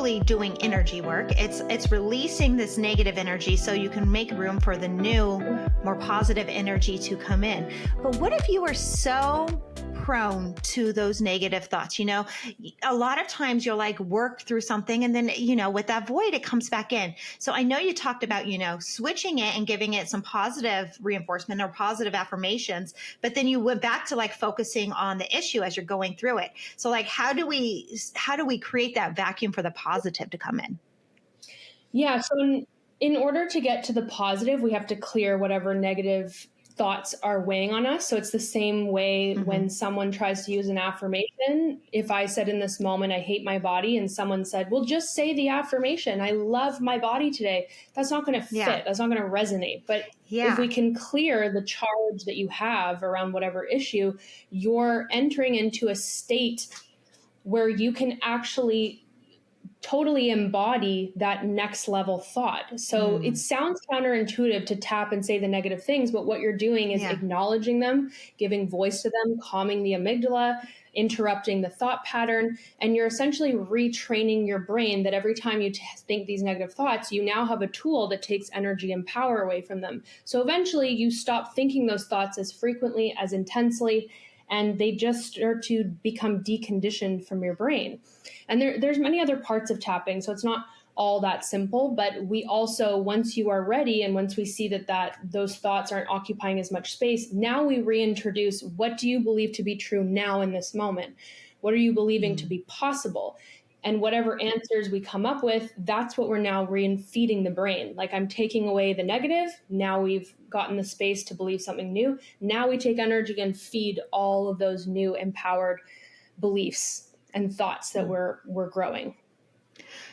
basically doing energy work. It's releasing this negative energy so you can make room for the new, more positive energy to come in. But what if you were so prone to those negative thoughts? A lot of times you'll like work through something and then, with that void, it comes back in. So I know you talked about, switching it and giving it some positive reinforcement or positive affirmations, but then you went back to like focusing on the issue as you're going through it. So like, how do we create that vacuum for the positive to come in? Yeah. So in order to get to the positive, we have to clear whatever negative thoughts are weighing on us. So it's the same way when someone tries to use an affirmation. If I said in this moment, I hate my body, and someone said, well, just say the affirmation, I love my body today. That's not going to fit. Yeah. That's not going to resonate. But if we can clear the charge that you have around whatever issue, you're entering into a state where you can actually totally embody that next level thought. So it sounds counterintuitive to tap and say the negative things, but what you're doing is acknowledging them, giving voice to them, calming the amygdala, interrupting the thought pattern, and you're essentially retraining your brain that every time you think these negative thoughts, you now have a tool that takes energy and power away from them. So eventually you stop thinking those thoughts as frequently, as intensely, and they just start to become deconditioned from your brain. And there's many other parts of tapping, so it's not all that simple, but we also, once you are ready and once we see that those thoughts aren't occupying as much space, now we reintroduce, what do you believe to be true now in this moment? What are you believing to be possible? And whatever answers we come up with, that's what we're now feeding the brain. Like, I'm taking away the negative. Now we've gotten the space to believe something new. Now we take energy and feed all of those new empowered beliefs and thoughts that we're growing.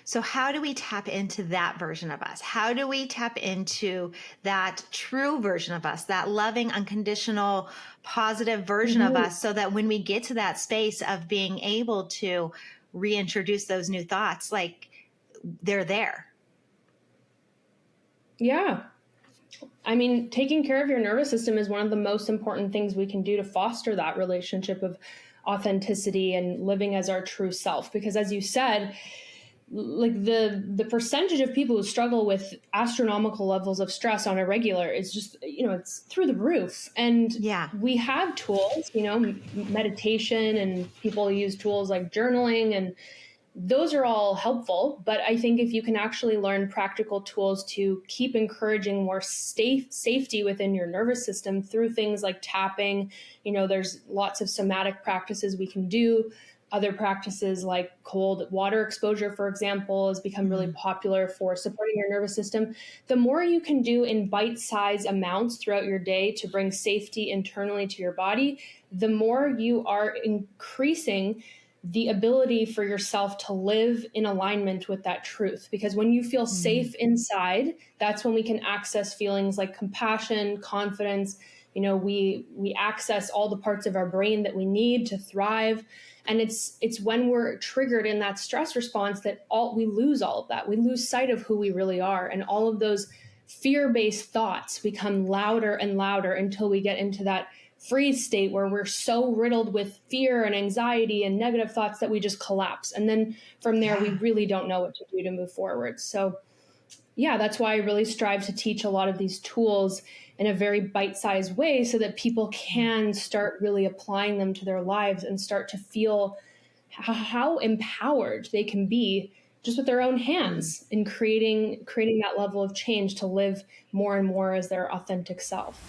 So how do we tap into that version of us? How do we tap into that true version of us, that loving, unconditional, positive version of us, so that when we get to that space of being able to reintroduce those new thoughts, like, they're there? Yeah. I mean, taking care of your nervous system is one of the most important things we can do to foster that relationship of authenticity and living as our true self. Because as you said, like the percentage of people who struggle with astronomical levels of stress on a regular is just, it's through the roof. And we have tools, meditation, and people use tools like journaling, and those are all helpful. But I think if you can actually learn practical tools to keep encouraging more safety within your nervous system through things like tapping, there's lots of somatic practices we can do. Other practices like cold water exposure, for example, has become really popular for supporting your nervous system. The more you can do in bite-sized amounts throughout your day to bring safety internally to your body, the more you are increasing the ability for yourself to live in alignment with that truth. Because when you feel safe inside, that's when we can access feelings like compassion, confidence. We access all the parts of our brain that we need to thrive. And it's when we're triggered in that stress response that we lose all of that. We lose sight of who we really are. And all of those fear-based thoughts become louder and louder until we get into that freeze state where we're so riddled with fear and anxiety and negative thoughts that we just collapse. And then from there, we really don't know what to do to move forward. So that's why I really strive to teach a lot of these tools in a very bite-sized way so that people can start really applying them to their lives and start to feel how empowered they can be just with their own hands in creating that level of change to live more and more as their authentic self.